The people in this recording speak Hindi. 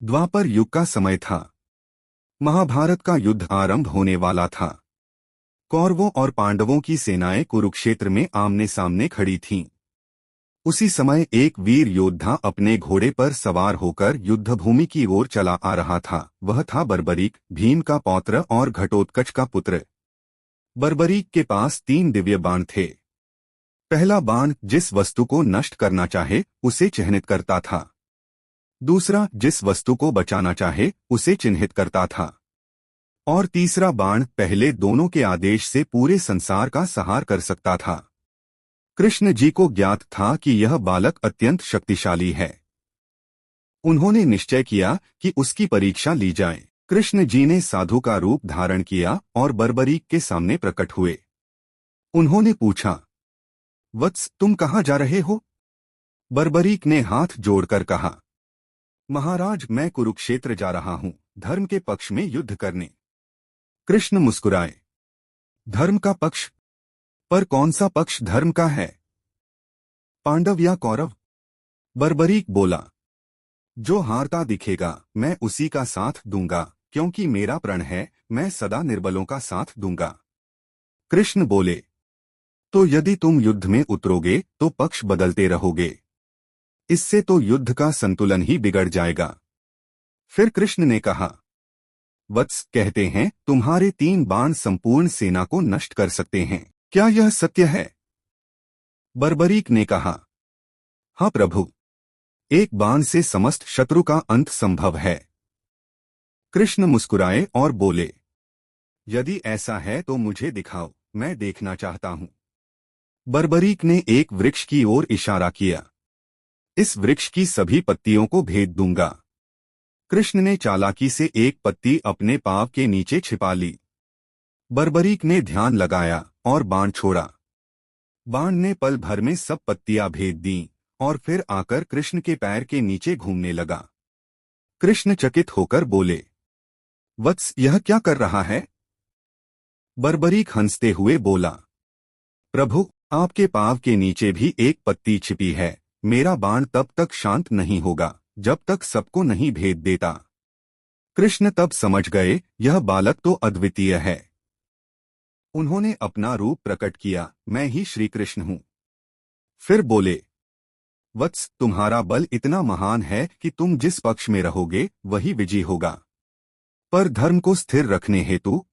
द्वापर युग का समय था। महाभारत का युद्ध आरंभ होने वाला था। कौरवों और पांडवों की सेनाएं कुरुक्षेत्र में आमने सामने खड़ी थीं। उसी समय एक वीर योद्धा अपने घोड़े पर सवार होकर युद्धभूमि की ओर चला आ रहा था। वह था बर्बरीक, भीम का पौत्र और घटोत्कच का पुत्र। बर्बरीक के पास 3 दिव्य बाण थे। पहला बाण जिस वस्तु को नष्ट करना चाहे उसे चिह्नित करता था। दूसरा जिस वस्तु को बचाना चाहे उसे चिन्हित करता था। और तीसरा बाण पहले दोनों के आदेश से पूरे संसार का संहार कर सकता था। कृष्ण जी को ज्ञात था कि यह बालक अत्यंत शक्तिशाली है। उन्होंने निश्चय किया कि उसकी परीक्षा ली जाए। कृष्ण जी ने साधु का रूप धारण किया और बर्बरीक के सामने प्रकट हुए। उन्होंने पूछा, वत्स, तुम कहाँ जा रहे हो? बर्बरीक ने हाथ जोड़कर कहा, महाराज, मैं कुरुक्षेत्र जा रहा हूँ, धर्म के पक्ष में युद्ध करने। कृष्ण मुस्कुराए, धर्म का पक्ष? पर कौन सा पक्ष धर्म का है, पांडव या कौरव? बर्बरीक बोला, जो हारता दिखेगा मैं उसी का साथ दूंगा, क्योंकि मेरा प्रण है, मैं सदा निर्बलों का साथ दूंगा। कृष्ण बोले, तो यदि तुम युद्ध में उतरोगे तो पक्ष बदलते रहोगे। इससे तो युद्ध का संतुलन ही बिगड़ जाएगा। फिर कृष्ण ने कहा, वत्स, कहते हैं तुम्हारे 3 बाण संपूर्ण सेना को नष्ट कर सकते हैं, क्या यह सत्य है? बर्बरीक ने कहा, हाँ प्रभु, एक बाण से समस्त शत्रु का अंत संभव है। कृष्ण मुस्कुराए और बोले, यदि ऐसा है तो मुझे दिखाओ, मैं देखना चाहता हूं। बर्बरीक ने एक वृक्ष की ओर इशारा किया, इस वृक्ष की सभी पत्तियों को भेद दूंगा। कृष्ण ने चालाकी से एक पत्ती अपने पांव के नीचे छिपा ली। बर्बरीक ने ध्यान लगाया और बाण छोड़ा। बाण ने पल भर में सब पत्तियां भेद दीं और फिर आकर कृष्ण के पैर के नीचे घूमने लगा। कृष्ण चकित होकर बोले, वत्स, यह क्या कर रहा है? बर्बरीक हंसते हुए बोला, प्रभु, आपके पांव के नीचे भी एक पत्ती छिपी है। मेरा बाण तब तक शांत नहीं होगा जब तक सबको नहीं भेद देता। कृष्ण तब समझ गए यह बालक तो अद्वितीय है। उन्होंने अपना रूप प्रकट किया, मैं ही श्री कृष्ण हूँ। फिर बोले, वत्स, तुम्हारा बल इतना महान है कि तुम जिस पक्ष में रहोगे वही विजयी होगा। पर धर्म को स्थिर रखने हेतु